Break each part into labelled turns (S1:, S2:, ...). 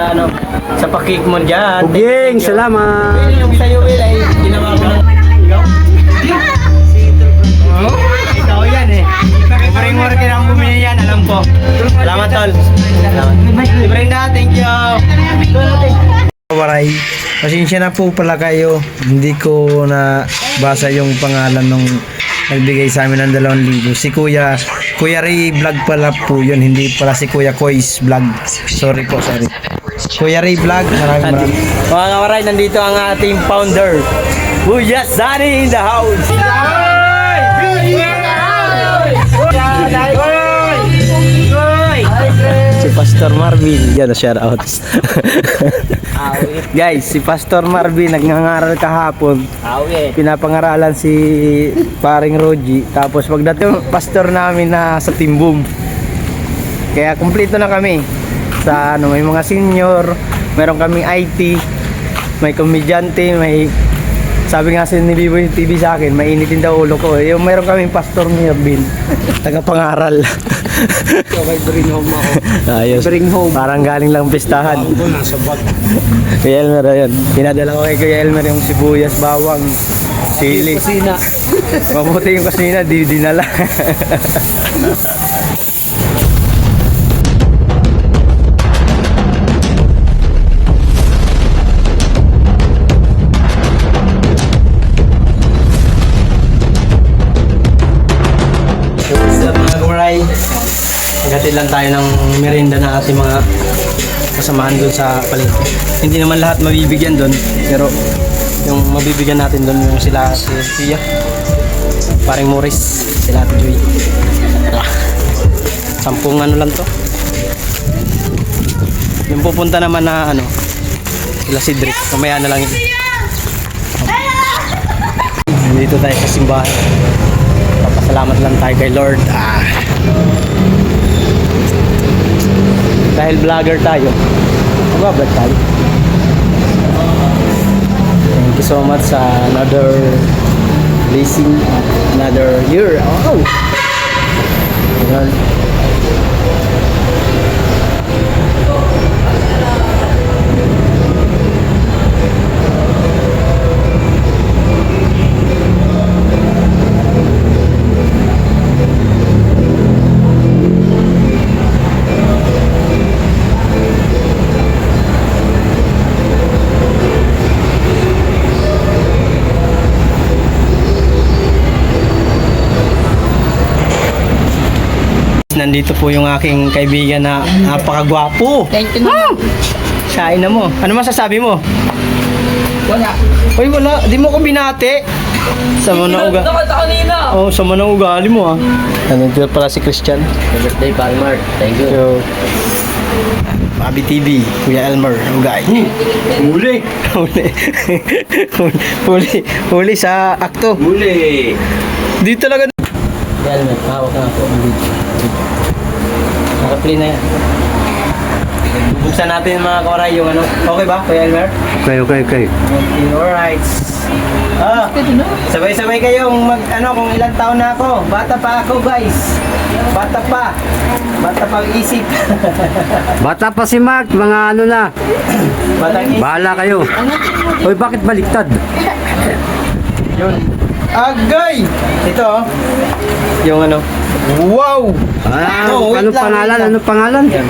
S1: Ano, sa pakik mo dyan.
S2: Buging, salamat.
S1: Yung sa'yo, Will, ay ginawa ko ng... Oh, ikaw yan eh. Libreng worker ang bumili yan, alam ko. Salamat, tol. Libreng na, thank you.
S3: Waray, pasensya na po pala kayo. Hindi ko na basa yung pangalan nung nagbigay sa amin ng 2,000. Si Kuya Ray Vlog pala po yun. Hindi pala si Kuya Kois Vlog. Sorry po, sorry. Kuya Ray Vlog, maraming.
S1: Mga kawaray, nandito ang ating founder. Kuya Sunny in the house. Si Pastor Marvin, yan, shout out. Guys, si Pastor Marvin nagngangaral kahapon. Pinapangaralan si paring Roji. Tapos pagdating pastor namin na sa Timbum. Kaya kumpleto na kami. Sa ano, may mga senior, meron kaming IT, may komedyante, may sabi nga ni Biboy TV sa akin, mainitin daw ulo ko. Yung meron kaming Pastor Marvin, tagapangaral.
S2: Okay, bring home ako.
S3: Ayos.
S2: Bring home.
S3: Parang galing lang pistahan.
S2: Ako nasa bag.
S3: Kuya Elmer, ayun. Pinadala ko kay Kuya Elmer yung sibuyas, bawang, sili.
S2: Kusina.
S3: Mabuti yung kusina, di dinala.
S1: Sa mga kawaray, nagatid lang tayo ng merienda na ating mga kasamahan doon sa palengke. Hindi naman lahat mabibigyan doon, pero yung mabibigyan natin doon yung sila si Tia, paring Morris, sila Ate Joy. Tara. 10 ano lang to. Yung pupunta naman na ano, sila Cedric, mamaya na lang yun. Dito tayo sa simbahan. Papasalamat lang tayo kay Lord. Dahil vlogger tayo, mag-vlog tayo. Thank you so much sa another blessing, another year. Oh! Lord. Nandito po yung aking kaibigan na napakagwapo.
S4: Thank you naman.
S1: Kain na mo. Ano masasabi mo?
S4: Wala.
S1: Uy, wala. Di mo ko binati. Sama na ugali.
S4: Dapat ako nina.
S1: Oh, sama na ugali mo, ha. Nandito pala si Christian.
S4: Birthday, Palmar. Thank you.
S1: So, Bobby TV, Kuya Elmer, Ugay.
S2: Huli.
S1: Huli sa akto.
S2: Huli.
S1: Di talaga. Kuya Elmer, hawak na ako. Naka-play na yan. Buksan natin mga kawaray yung ano. Okay ba, Kuya Elmer?
S2: Okay.
S1: Okay, alright. Sabay-sabay kayong mag, ano, kung ilang taon na ako. Bata pa ako, guys. Bata pa isip.
S2: Bata pa si Mark, mga ano na.
S1: Batang isip.
S2: Bahala kayo. Hoy, bakit baliktad?
S1: Yun. Agay! Ito, oh. Yung ano. Wow! No, wait
S2: Anong
S1: lang,
S2: pangalan?
S1: wait lang.
S2: Anong pangalan?
S1: Yan.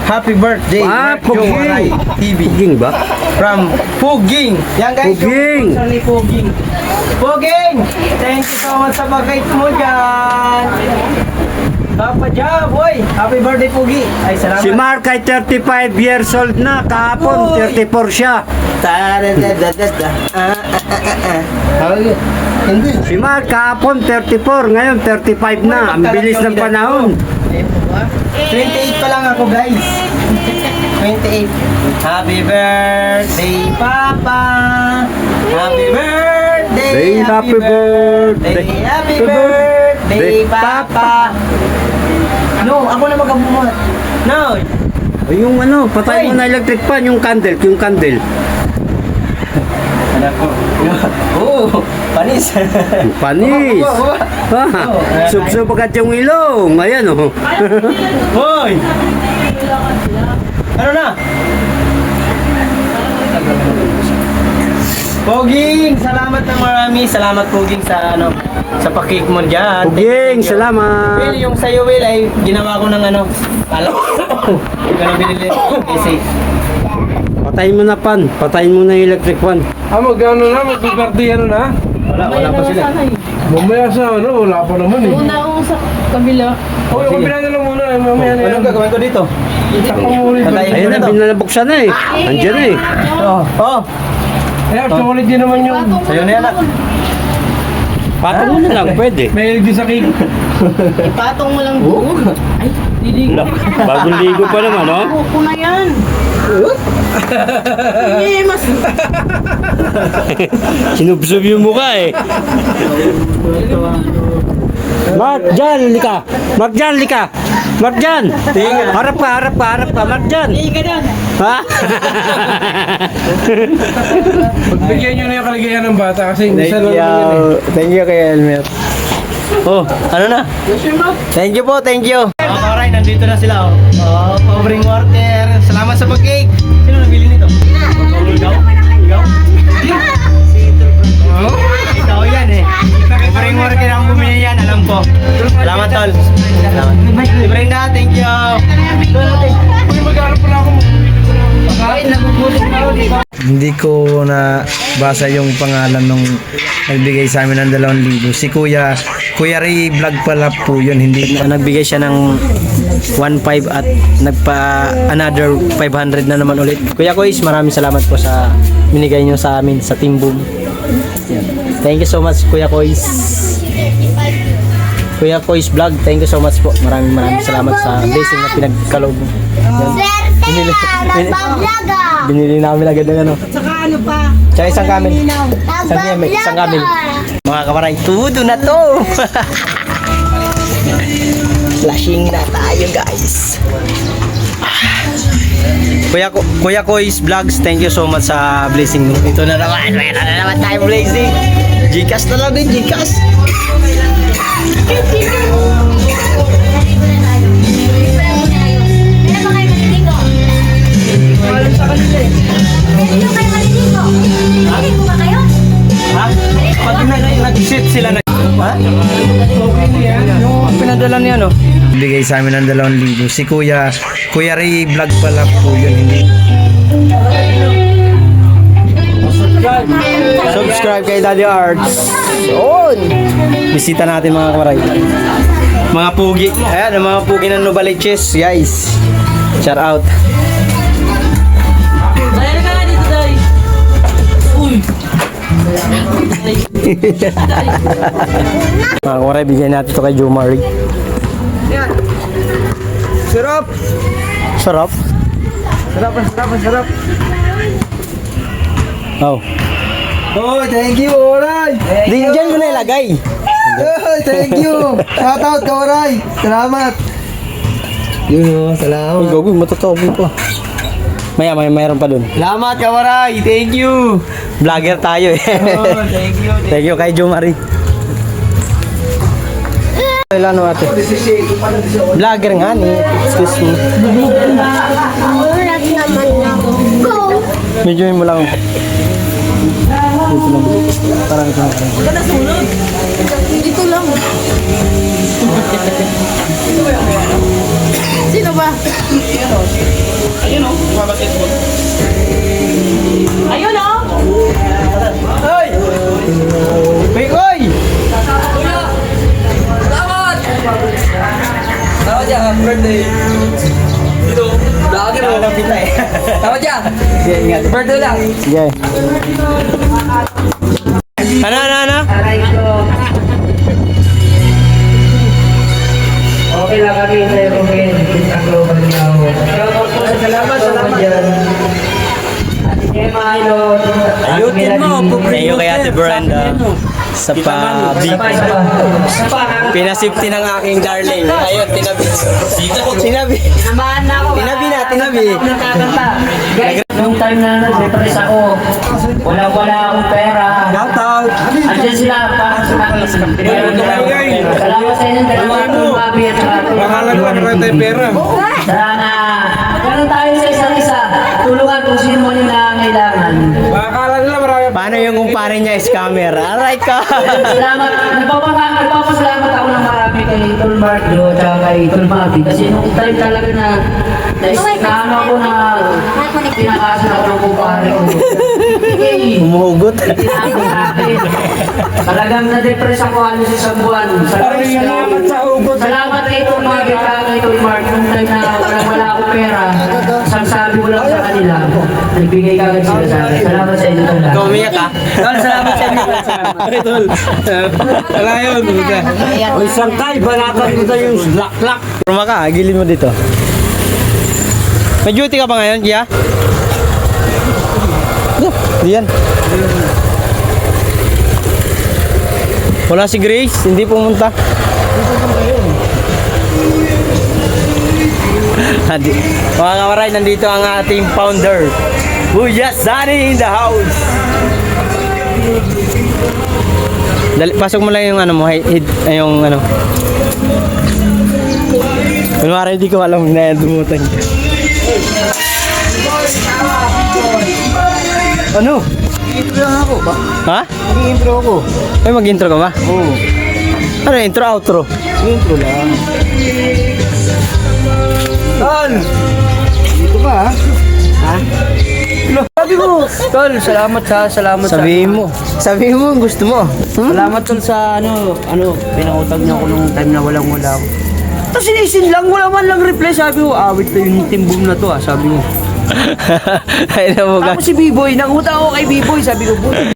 S1: Happy birthday, Mark
S2: Puging.
S1: Jowaray TV.
S2: Puging ba?
S1: From Puging. Yan guys,
S2: Puging.
S1: yung ni Puging. Puging! Thank you so much sa bagay mo dyan. Papa Jab, boy! Happy birthday, Pugi! Ay, salamat.
S2: Si Mark ay 35 years old na. Kahapon, 34 siya.
S1: Hindi.
S2: Si Mark kahapon 34, ngayon 35 na. Ang bilis ng panahon.
S1: 28 pa lang ako, guys. 28. Happy birthday, Papa! Happy birthday!
S2: Happy birthday!
S1: Happy birthday, Papa! No, ako na magkabuhat. No!
S2: Ay, yung ano, patay mo na electric fan, yung candle,
S1: Anak ko. Oo, panis.
S2: Panis.
S1: Oo.
S2: Subsub agad yung ilong. Ayan, oh.
S1: Hoy! Ano na? Poging, salamat na marami. Salamat Poging sa sa pakik mo diyan.
S2: Puging, salamat.
S1: Will, yung sa'yo Will ay ginawa ko ng pala. Ganun binili kasi.
S2: Patayin mo na pan. Patayin mo na yung electric fan.
S5: Magkano na? Mag-birthday na?
S1: Wala pa sila.
S5: Mamaya sa wala pa naman eh.
S6: Una ako sa kabila.
S5: Okay, kabila na lang muna. Mamaya na yan.
S1: Anong gagawin ko dito? Tatayin
S2: Ayun
S1: ko
S2: na,
S1: na to.
S2: binalabuksan na eh. Andiyan na eh.
S1: Oh.
S5: Eh, chocolate din naman yung...
S1: Sa'yo na yan ah.
S2: Patong mo na lang, pwede.
S5: May din sa cake.
S6: Ipatong mo lang doon. Ay, diligo.
S2: Bagong ligo pa naman, no?
S6: Buko na yan. Eh, mas...
S2: Sinubsob yung mukha eh. Mark, dyan, lika. Mark, dyan, lika. Mark, dyan. Harap ka. Mark, dyan. Ha?
S5: Pagbigyan nyo na yung kaligayan ng bata kasi isa lang naman yan eh.
S1: Thank you kay Elmer. Oh, ano na? Thank you po, thank you. Mga kawaray, nandito na sila oh. Oh, covering water. Salamat sa pag-cake. Sino nabili nito? Ikaw? Oh, ikaw yan eh. Covering water ang bumili yan, alam ko. Salamat tol. Salamat. Si Brenda, thank you.
S5: Uy, mag-aaral pala ako.
S3: Hindi ko na basa yung pangalan nung nagbigay sa amin ng 2,000. Si Kuya Ray Vlog pala po yun, hindi
S1: Nagbigay siya ng 1.5 at nagpa another 500 na naman ulit. Kuya Kois, maraming salamat po sa binigay nyo sa amin sa Team Boom. Yan. Thank you so much Kuya Kois. Kuya Kois Vlog, thank you so much po. Maraming salamat sa blessing na pinagkaloob mo. Yan. Binili namin agad ng
S6: Saka ano pa?
S1: Tsaka isang kamin. Isang kamin. Mga kawaray, tudo na to! Flashing na tayo guys. Kuya Kois Vlogs, thank you so much sa blessing mo. Ito na naman, mayroon na naman tayo blessing. Gcash na lang din, Gcash. Ha? Pag nag-sit sila na... Ha? Yung pinadala niya no?
S3: bigay sa amin ng 2,000. Si Kuya Ray Vlog pala po yun, hindi.
S1: Subscribe kay Daddy Arts. Yun! Bisita natin mga kawaray. Mga pugi. Ayan, ang mga pugi ng Novaliches, guys. Shout out. Mga kawaray, bigyan natin ito kay Joe Marie. Sarap! Sarap? Sarap. Oh.
S3: Oh, thank you, Oray!
S1: Diyan mo na ilagay.
S3: Oh, thank you! Shout out, Oray! Salamat! Yun o, salamat.
S1: Uy, gagawin, matutobin ko. Mayroon pa dun. Salamat, Kawaray! Thank you! Vlogger tayo eh.
S3: Oh, thank you.
S1: Thank you kay Jo Marie. Ilan o ate? Vlogger nga ni. Excuse me.
S6: Ulat naman ako. Go!
S1: Medyo mo lang. Dito lang. Parang ito.
S6: Dito lang. Sino ba? Ayun o. Ayun o.
S1: Hoy! Hoy, hoy!
S4: Tawad dyan, happy birthday. Dito, lagi mo.
S1: Lapit na eh.
S4: Tawad dyan.
S1: Sige, ingat.
S4: Birthday lang.
S1: Sige. Ano?
S4: Okay lang kami sa Ruben. Ang global niya ako. Salamat.
S1: Ayutin mo. Thank you kay Ate Brenda sa pa-big. Pinasipti ng aking darling. Ayun, tinabi.
S6: Samahan na ako.
S1: Tinabi.
S7: Nung time na nag-depress ako, wala akong pera.
S1: Shout out.
S7: Andiyan sila para sa akin. Salamat sa inyong dalawa itong Bobby at Rato.
S5: Pangalan mo na tayo pera.
S7: Sana, magkaroon tayo sa isa't kung sino man yung nangangailangan.
S5: Akala nila marami.
S1: Paano yung kumpare niya scammer? Aray ka!
S7: Salamat. Nagpapasalamat ako ng marami kay Tol Marco at kay Tol Mavi. Kasi nung time talaga na ano ako na pinakasan ako ng kumpare ko.
S1: Umuhugot.
S7: Talagang na-depress ako halos isang buwan.
S5: Salamat sa ugot.
S7: Salamat kay Tol Mavi at kay Tol Marco. Nung time na wala akong pera, isang sabi ko lang sa kanila, nagbigay kagad sila sa akin. Salamat sa inyo, Tol.
S1: Umiyak ka? Tol, salamat sa inyo.
S5: Tol. Wala yun.
S2: O isang tay, balatan ko na yung laklak.
S1: Ruma ka, gilid mo dito. May duty ka pa ngayon, Gia? Diyan. Wala si Grace, hindi pumunta. Mga kamaray, nandito ang ating founder. Kuya Sunny in the house. Dali, pasok mo lang yung ano mo, yung ano. Kunwari hindi ko alam na yan, dumutan ka. Ano?
S3: Intro lang ako ba?
S1: Ha?
S3: Intro ako.
S1: Ay, mag-intro ka ba?
S3: Oo.
S1: Ano, intro, outro?
S3: Intro lang. Tol! Dito ka ha? Ha? Sabi ko, Tol, salamat ha, salamat
S1: Sabihin mo ang gusto mo.
S3: Salamat Tol sa pinangutag niyo ako nung time na walang-wala ako. Tapos sinisin lang, wala man lang reply. Sabi ko, awit to yung timbom na to sabi mo.
S1: Ay, na mo ka.
S3: Ako si B-Boy, nangutang ako kay B-Boy, sabi ko, buti.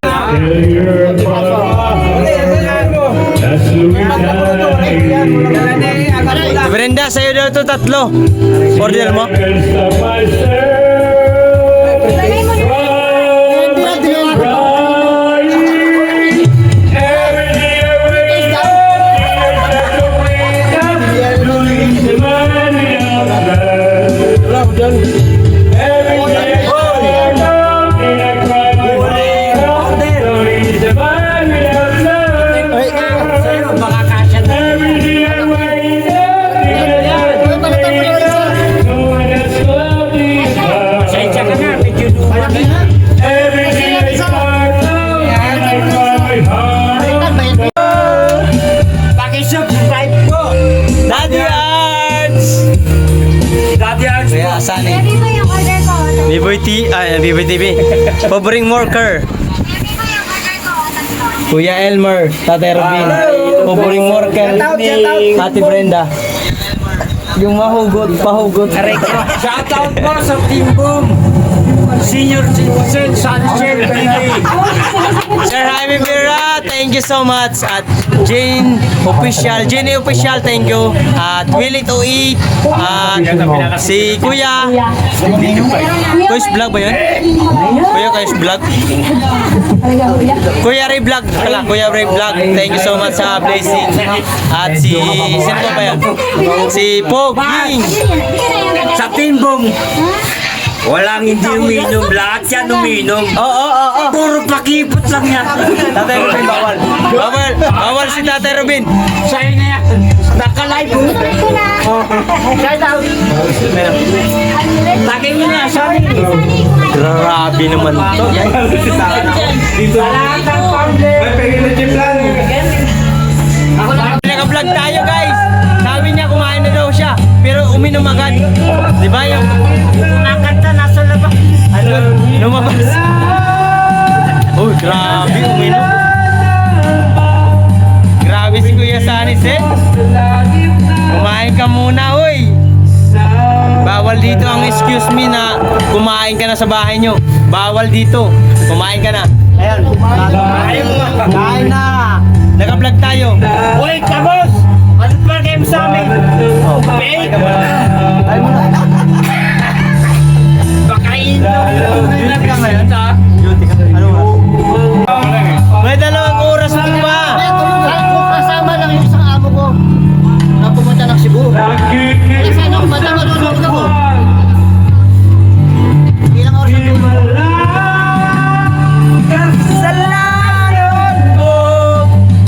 S1: Brenda, sa'yo daw to 3. Order mo? Daddy Arts! Kuya, Sunny. B-Boy TV. Pobring worker. Kuya Elmer, Tatay Robin. Pobring worker. Ate Brenda. Yung pahugot.
S2: Shoutout po sa Team Boom. Senior Citizen Sunshine TV.
S1: Sir Jaime Vera, thank you so much. At Jenny Official, thank you. At Willie to Eat. At si Kuya. Kuy's Vlog ba yun? Kuya Kuy's Vlog? Kuya Ray Vlog. Kuya Ray Vlog. Thank you so much sa blessing. At sino pa ba yun? Si Pogi.
S2: Sa Team Boom. Walang hindi uminom. Lahat yan uminom.
S1: Oo.
S2: Puro pakipot lang yan.
S1: Tatay Robin, bawal. Bawal si Tatay Robin.
S2: Sa'yo na yan. Naka-live po. Lagay mo na, sorry.
S1: Grabe naman to.
S2: Lahat ng family.
S1: Naka-vlog tayo, guys. Sabi niya kumain na daw siya, pero uminom agad. Di ba yung
S2: Kumakanta, nasa labas.
S1: ano, lumabas? Oh, grabe, uminom. Grabe si Kuya Sunny, eh. Kumain ka muna, oy. Bawal dito ang excuse me na kumain ka na sa bahay nyo. Bawal dito. Kumain ka na. Ayan. Kain na. Naka-vlog tayo.
S2: Uy, kabos! Ano pa kayo sa amin? Bake! Bakain!
S1: Vlog ka ngayon, ha? Ano ba? May 2 oras mo pa.
S6: Kasama lang yung isang amo ko na pumunta ng Cebu. Kasi nung bata malulog ako. Ilang oras na tulog.
S1: Kasalanan ko,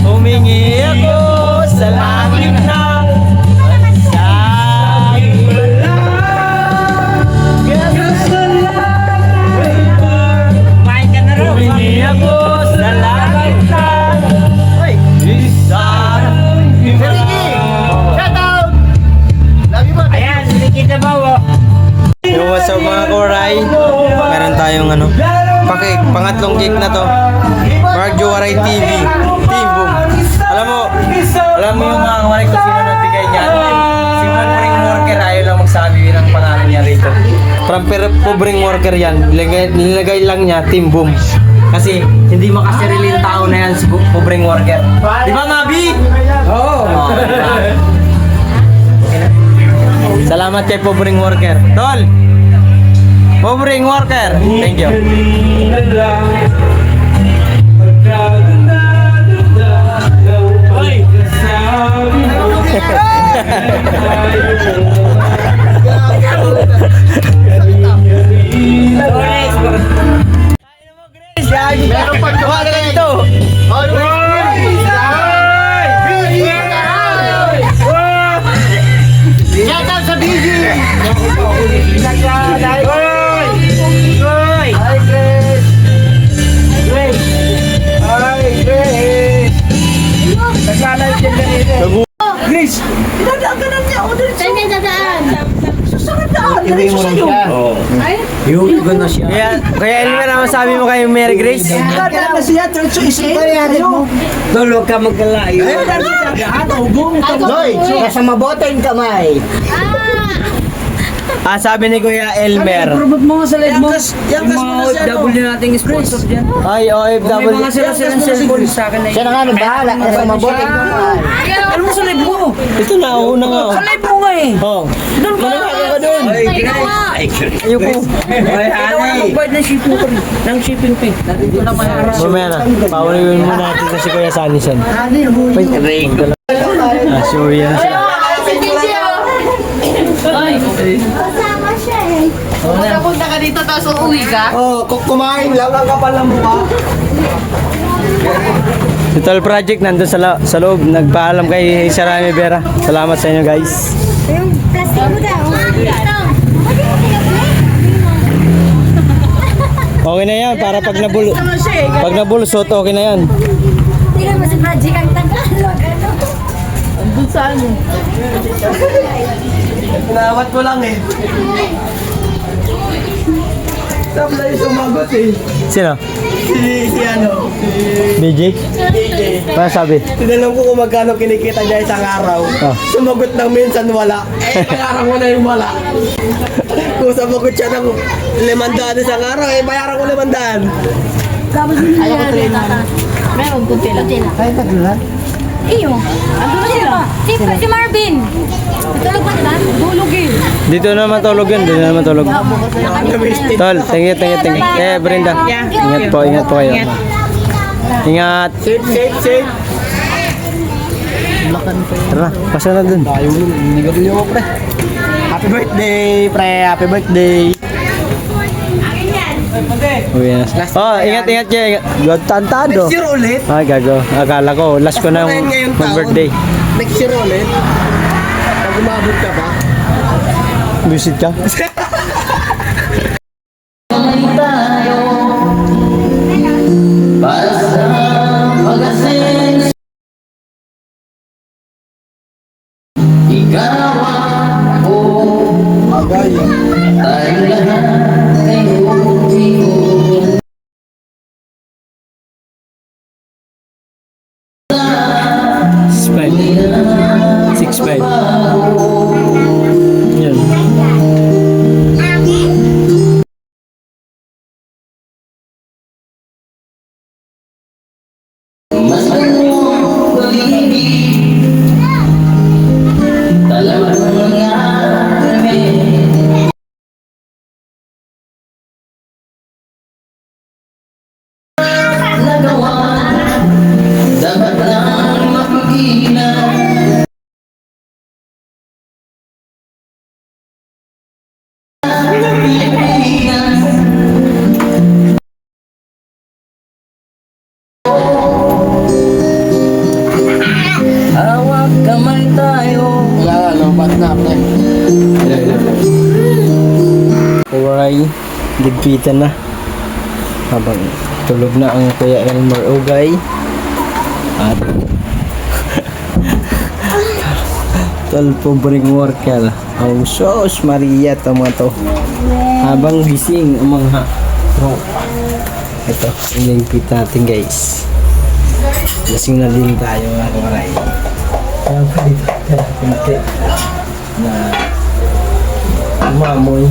S1: humingi ako sa langit na masabi mo lang. So mga koray, meron tayong ano, pangatlong cake na to. Mark Juaray TV. Team Boom. Alam mo yung mga kawaray kung sino nagbigay niyan? Si pobreng worker, ayaw lang magsabi ng pangalan niya rito. From pobreng worker yan, nilagay lang niya Team Boom. Kasi hindi makasarili yung tao na yan si pobreng worker. Di ba, Mabi? Oo. Salamat kay pobreng worker. Tol! Pobreng worker! Thank you. Meron pa dito.
S6: Shout out sa BG!
S1: Grace! Kaya Elmer, ang masabi mo kay Mary Grace?
S2: Tulog ka magkalayo.
S6: Loy, nasa mabote yung kamay.
S1: Sabi ni Kuya Elmer.
S2: Promote mo nga sa live mo. Yung mga OFW nating sponsor dyan.
S1: Ay,
S2: May
S1: OFW.
S2: mga silang cellphone sa akin na
S6: Siya na nga nagbahala, nasa mabote yung kamay.
S2: Ano mo sa live mo?
S1: Ito na, una nga.
S2: Sa live mo nga eh.
S1: Oh.
S2: Doon ka.
S1: Ayoko.
S2: Magbayad ng shipping ko. Ng shipping fee. Nandito lang maharap.
S1: Mamaya na. Pauliwin muna natin kasi Kuya Sanison. So, yan na siya.
S8: Kasama siya eh.
S6: Punta ka dito tapos uuwi ka?
S3: Kumain lang ang kapal ng mukha.
S1: Si Tol Project nandun sa loob. Nagpaalam kay Sarami Vera. Salamat sa inyo guys.
S8: Yung plastic mo daw.
S1: Okay na yan. Para pag nabulusot, okay na yan.
S8: Tingnan mo si Project ang Tagalog. Ano?
S3: Nawat ko lang eh. Sabla yung sumagot eh.
S1: Sino?
S3: Si ano?
S1: BJ? Ano sabi?
S3: Tinanong ko kung magkano kinikita niya isang araw.
S1: Oh.
S3: Sumagot ng minsan wala. Bayaran ko na yung wala. Kung sumagot siya ng 500 isang araw, bayaran ko 500.
S6: Ayaw ko tuloy na. Meron, kunti lang.
S3: Ay, paglulan?
S8: Iyo. Ano sila? Si Marvin. Tulog ba sila? Tulog eh.
S1: Dito naman tulog yun. Dito naman tulog. Tol, thank you. Brenda. Ingat po kayo. Ingat.
S3: Safe.
S1: Tara, pasa na dun.
S3: Nigabili mo, pre. Happy birthday, pre. Happy birthday.
S1: Uwi na. Oh, ingat kayo. God tantado.
S3: Next year ulit.
S1: Ay, gago. Akala ko, last ko na mag-birthday.
S3: Next year ulit. Pag umabot ka ba?
S1: Visit ka? Six five. Yan.
S2: Hawak kamay tayo.
S3: Wala, lompat na, pre.
S1: Alright, gigpitan na. Habang tulog na ang Kuya Elmer Ugay. At Pobreng worker. Oh, sos Maria to mga to. Habang gising ang mga tropa. Ito, iningpit natin guys. Lasing na din tayo mga kawaray. Kaya pa dito kunti na umamoy.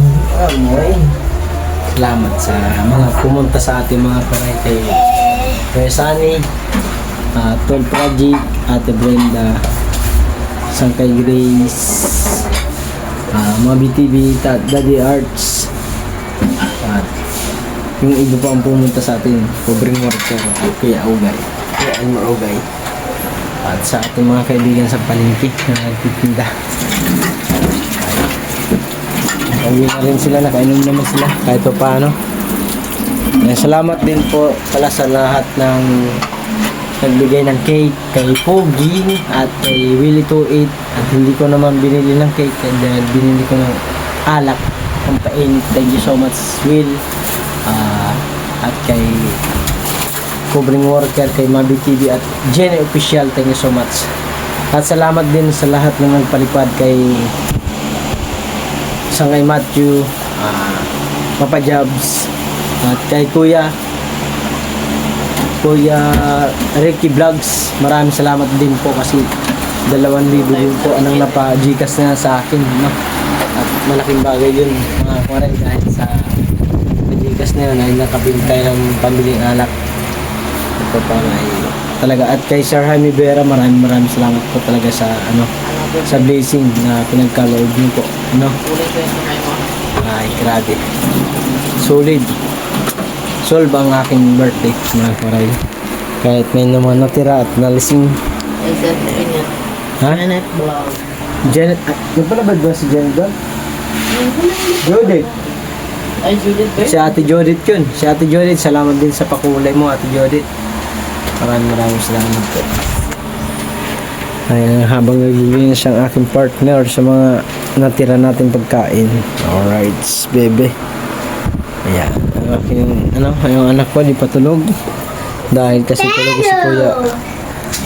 S1: Salamat sa mga pumunta sa ating mga kawaray kay Kuya Sunny, Tol Project, Ate Brenda, Sangkay Grace, Mabi TV, Daddy Arts, at yung iba pa ang pumunta sa atin, pobreng worker, Kuya Augay, at sa ating mga kaibigan sa palengke na nagtitinda. Uwi na rin sila, nakainom naman sila kahit pa paano. Salamat din po pala sa lahat ng nagbigay ng cake kay Pogi at kay Willie 28, at hindi ko naman binili ng cake dahil binili ko ng alak ang painit. Thank you so much Will, at kay Pobreng Worker, kay Mabi TV at Jenny Official, thank you so much. At salamat din sa lahat ng nagpalipad kay Sangay Matthew, Papa Jobs, at kay Kuya Ricky Vlogs. Maraming salamat din po kasi 2,000 din po anong napa-Gcash na sa akin, no? At malaking bagay yun mga kuwaray dahil sa Gcash na yun ay nakabili tayo ng pambiling alak. Ito pa ay talaga. At kay Sir Jaime Vera, maraming salamat po talaga sa sa blessing na pinagkaloob niyo po, no? Ay grabe, solve ang aking birthday mga karay. Kahit may naman natira at nalasing. Ha? Janet, nagpalabad ba si Janet doon? Judith. Si Ate Judith yun. Si Ate Judith, salamat din sa pakulay mo Ate Judith. Maraming salamat po. Ayan, habang naglilinis ang aking partner sa mga natira natin pagkain. Alright, bebe. Ayan, ang aking, yung anak ko di patulog. Dahil kasi tulog si Kuya.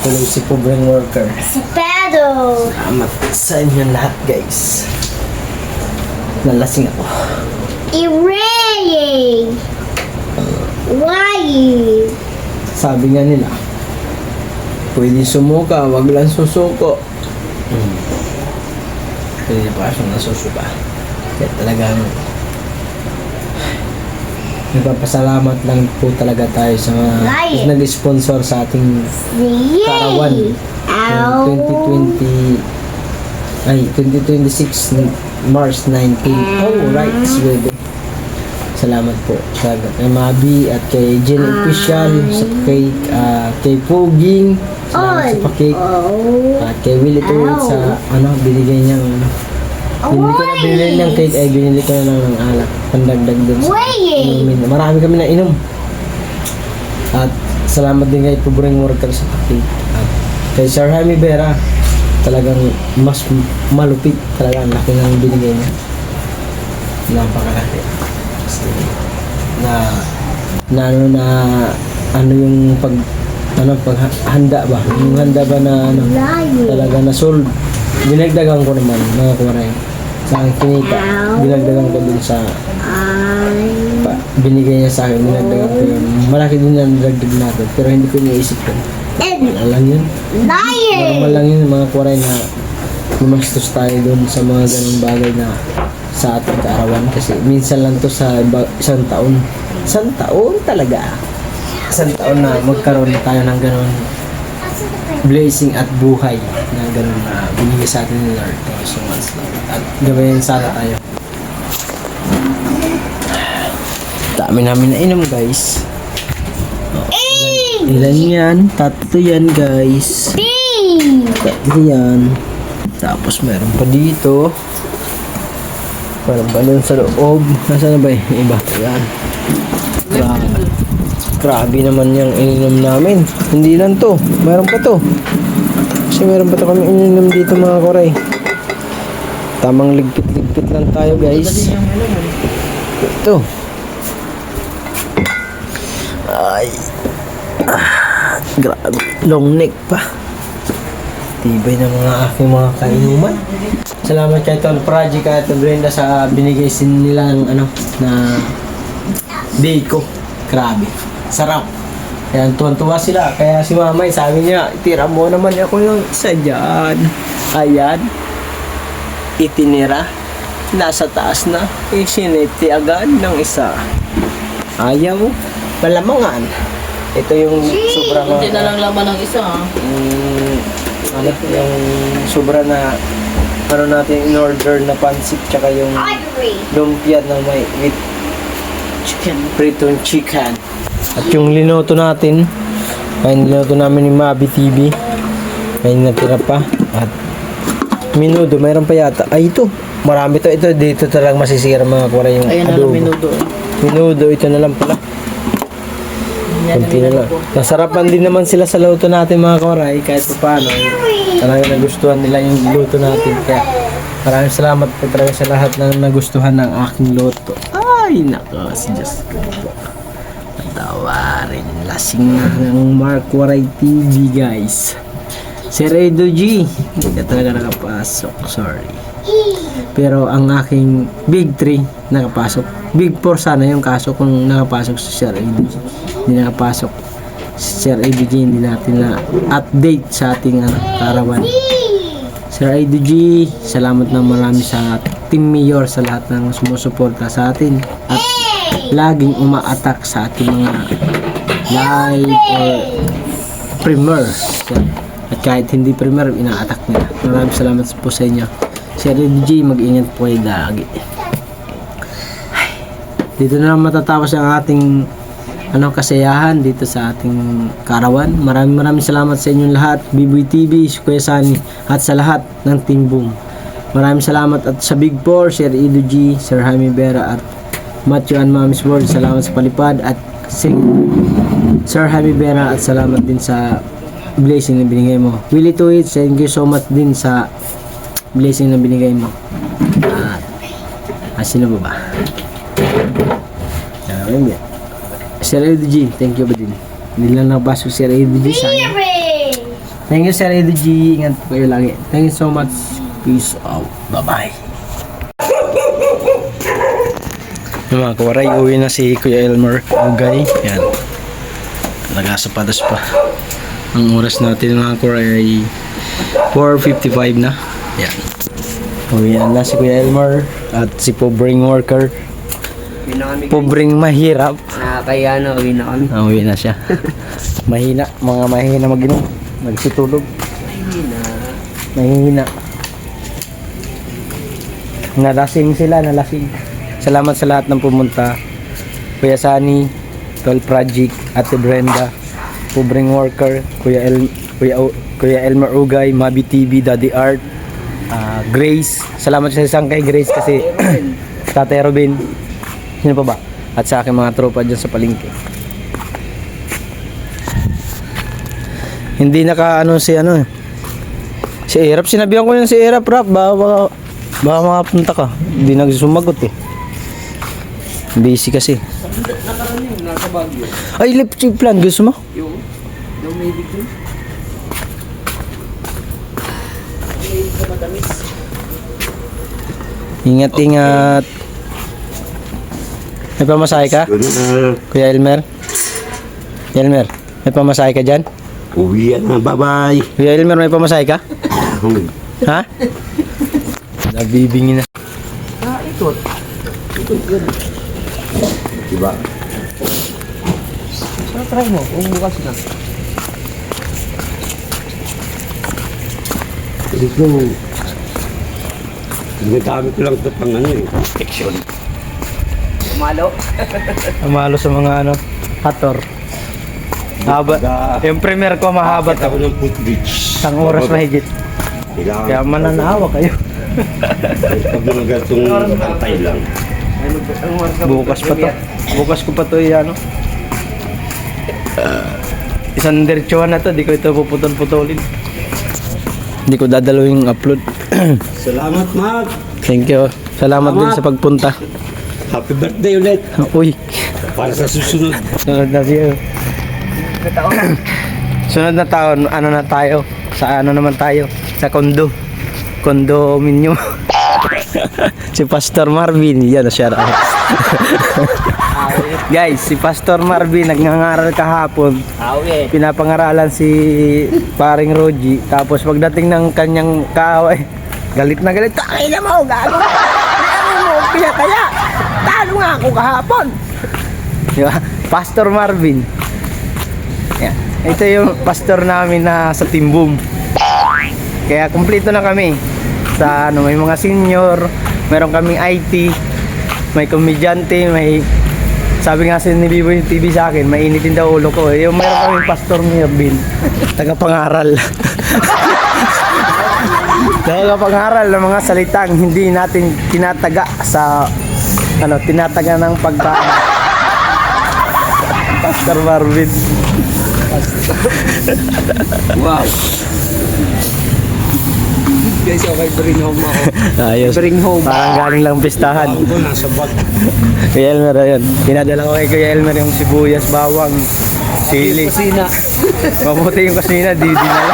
S1: Tulog si Pobreng Worker. Salamat sa inyo lahat guys. Nalasing ako. Sabi nga nila, pwede sumuka, wag lang susuko. Pwede pa siyang nasusuka. Kaya talagang nagpapasalamat lang po talaga tayo sa mga nag-sponsor sa ating Karawan 2026 March 19. Alright, baby. Salamat po sa kay Mabi at kay Jenny Official sa cake, kay Puging salamat sa pa-cake, at kay Willie Tuwid sa binigay niyang hindi ko na binili ng cake ay binili ko na ng alak pandagdag dun sa marami kami na inom. At salamat din kay Pobreng Worker sa pa-cake at kay Sir Jaime Vera, talagang mas malupit talaga ang laki ng binigay niya, napakalaki yung paghanda ba? Yung handa ba na talaga na solve. Dinagdagan ko naman mga kumaray. Sa aking kinita, dinagdagan ko dun sa binigay niya sa akin, dinagdagan ko yun. Malaki din ang dinagdag natin, pero hindi ko iniisip yun. Alam yun? Normal lang yun mga kumaray na lumastos tayo dun sa mga ganong bagay na sa ating kaarawan, kasi minsan lang to sa isang taon talaga, isang taon na magkaroon tayo ng ganon blessing at buhay na ganon na binigay sa atin ni Lord. Thank you so much Lord, at gawin sana tayo. Dami namin na inom guys. Ilan yan? 3 yan guys. 3 yan. Tapos meron pa dito. Parang balon sa loob. Nasaan na ba yung iba? Ayan. Grabe naman yung ininom namin. Hindi lang to. Meron pa to. Kasi meron pa to kami ininom dito mga koray. Tamang ligpit-ligpit lang tayo guys. Ito. Ay. Grabe. Long neck pa. Tibay ng mga aking mga kainuman. Salamat kay Tol Project at Brenda sa binigay nilang ano na biko. Grabe. Sarap. Kaya tuwan-tuwa sila. Kaya si Mamay sabi niya, tira mo naman ako yung isa dyan. Ayan. Itinira. Nasa taas na. Isiniti agad ng isa. Ayaw. Malamangan. Ito yung sobrang...
S7: Hindi na lang laman ng isa ha.
S1: Ano yung sobra na ano natin in order na pansit tsaka yung lumpia na may with chicken, pritong chicken. At yung linoto natin ay niloto namin ni Mabi TV. May natira pa. At minudo, mayroon pa yata. Ay ito, marami to. Ito dito talagang masisira mga kuwara yung
S7: Ayun na lang
S1: adobo.
S7: minudo.
S1: Minudo, ito na lang pala. Kunti na lang. Nasarapan din naman sila sa luto natin mga koray kahit pa paano. Talagang nagustuhan nila yung luto natin. Kaya maraming salamat po talaga sa lahat na nagustuhan ng aking luto. Ay nako, si Diyos ko po. Tawarin. Lasing ng Mark Waray TV guys. Si Redo G. Hindi ka talaga nakapasok. Sorry. Pero ang aking Big 3 nakapasok. Big 4 sana yung kaso kung nakapasok si Sir ADG. Hindi nakapasok si Sir ADG. Hindi natin na update sa ating karawan. Sir ADG, salamat na marami sa Team Mayor sa lahat ng sumusuporta sa atin at laging uma-attack sa ating mga live or premier. At kahit hindi premier, ina-attack nila. Maraming salamat po sa inyo. Sir ADG, mag-ingat po kayo lagi. Dito na lang matatapos ang ating kasayahan dito sa ating karawan. Maraming salamat sa inyong lahat. Biboy TV, Kuya Sunny, at sa lahat ng Team Boom. Maraming salamat at sa Big 4, Sir Ido G, Sir Jaime Vera at Matthew and Mami's World. Salamat sa palipad at Sir Jaime Vera at salamat din sa blessing na binigay mo. Willie Tuit, thank you so much din sa blessing na binigay mo. At sino ba? Sir ADG, thank you ba din? Hindi lang nakapasok Sir ADG sa akin. Thank you Sir ADG, ingat po kayo lagi. Thank you so much. Peace out. Bye-bye. Mga kawaray, uwi na si Kuya Elmer Ugay. Yan. Nagasapadas pa. Ang oras natin mga kawaray ay 4:55 na. Yan. Uwi na si Kuya Elmer at si Pobreng Worker. Pobreng mahirap.
S7: Kaya na, uwi na kami.
S1: Uwi na siya. Mahina, mga mahina mag-inom. Nagsitulog. Mahina. Nalasing sila, nalasing. Salamat sa lahat ng pumunta. Kuya Sunny, Tol Project, Ate Brenda, Pobreng Worker, Kuya Elmer Ugay, Mabi TV, Daddy Art, Grace. Salamat sa isang kay Grace kasi Tatay Robin. Sino pa ba? At sa aking mga tropa dyan sa palengke. Hindi si Erap, sinabihan ko yan si Erap, Rap, baka makapunta ka. Hindi nagsumagot eh. Busy kasi. Ay, lip chip plan, gusto mo?
S7: Yung maybe ko.
S1: Ingat. May pamasahe ka? Kuya Elmer? Elmer, may pamasahe ka dyan?
S2: Uwi na, bye-bye.
S1: Kuya Elmer, may pamasahe ka? Ha? Nabibingi na.
S7: Ito.
S2: Diba?
S7: So, try mo. Bukas na.
S2: Dito, ginagamit ko lang ito pang protection.
S1: Amalo sa mga hator. Haba. Yung premier ko mahaba to.
S2: Ako ng footbridge.
S1: Isang oras mahigit. Kaya mananawa kayo.
S2: Pag nagagatong antay lang.
S1: Bukas pa to. Bukas ko pa to isang diretsuhan na to. Di ko ito puputol-putulin. Di ko dadalawin yung upload.
S2: Salamat, Mark.
S1: Thank you. Salamat din sa pagpunta.
S2: Happy birthday ulit.
S1: Uy.
S2: Para sa susunod.
S1: Sunod na siya. Sunod na taon, ano na tayo? Sa ano naman tayo? Sa condominium. Si Pastor Marvin, yan na shout out. Guys, si Pastor Marvin nagngangaral kahapon. Pinapangaralan si paring Roji. Tapos pagdating ng kanyang kaaway, galit na galit. Ay na mo, gago. Ano mo, kaya talo nga ako kahapon. Diba? Pastor Marvin. Yan. Ito yung pastor namin na sa Timbum. Kaya kumpleto na kami. Sa ano, may mga senior, meron kaming IT, may komedyante, may sabi nga ni Bibo yung TV sa akin, mainitin daw ulo ko. Yung meron kaming pastor Marvin, tagapangaral. Tagapangaral ng mga salitang hindi natin tinataga sa ano, tinataga ng pagkaan. Pastor Marvin.
S5: Wow. Guys, okay, bring home ako.
S1: Ayos.
S5: Bring home.
S1: Parang galing lang pistahan.
S5: Ako nasa bag.
S1: Kuya Elmer, ayun. Pinadala ko kay Kuya Elmer yung sibuyas, bawang, sili.
S5: Kusina.
S1: Mabuti yung kusina, di dinala.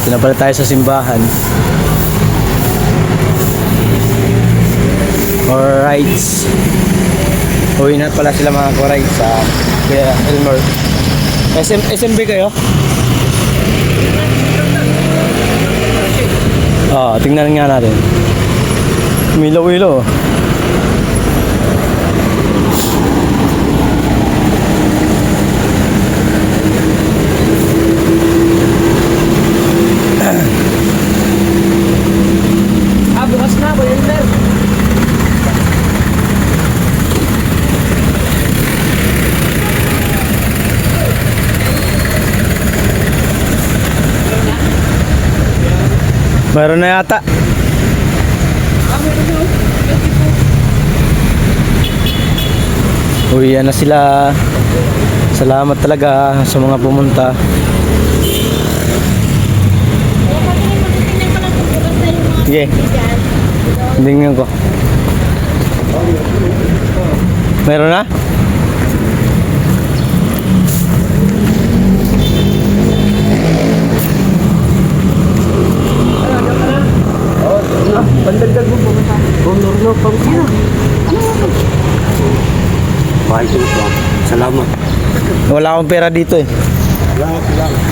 S1: Pinapala tayo sa simbahan. Alright. Uwi na pala sila mga koray sa Kuya Elmer. SMB kayo? Tingnan nga natin. Milo-wilo.
S5: Bukas na, Kuya Elmer.
S1: Meron na yata. Uwi na sila. Salamat talaga sa mga pumunta. Sige. Tingnan ko. Meron na?
S5: Pandagdag mo pa. Honor no, pangkina. Bakit ito ba? Salamat.
S1: Wala akong pera dito eh.
S5: Salamat.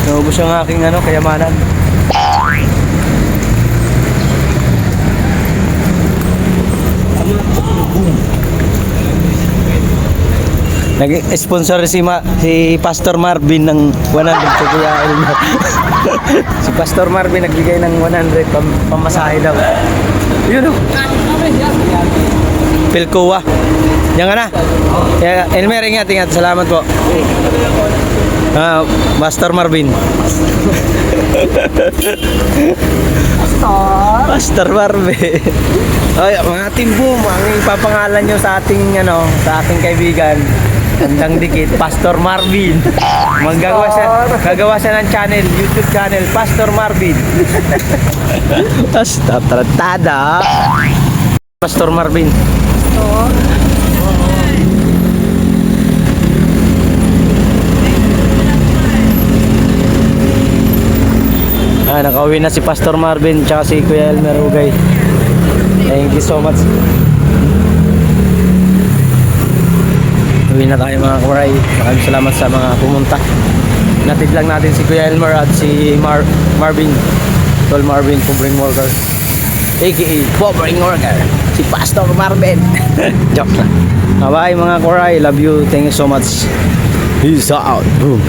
S1: Naubos ang aking ano, kayamanan. Nag-sponsor si Pastor Marvin ng 100 kay Kuya Elmer. Si Pastor Marvin nagbigay ng 100 pamasahe daw. Yun o. Pilcoa. Yan ka na. Elmer, ingat. Salamat po. Pastor Marvin. Pastor Marvin. Ay, mga Timbum, ang ipapangalan nyo sa ating kaibigan. Handang dikit, Pastor Marvin. Gagawa siya ng channel, YouTube channel, Pastor Marvin. Basta tratada. Pastor Marvin. Nakauwi na si Pastor Marvin tsaka si Kuya Elmer Ugay. Thank you so much. Uwi na tayo mga kuray. Maraming salamat sa mga pumunta. Natid lang natin si Kuya Elmer at si Marvin. Tol Marvin, Pobring Worker, aka Pobring Worker, si Pastor Marvin. Joke lang. Bye mga kuray. Love you. Thank you so much. Peace out. Boom.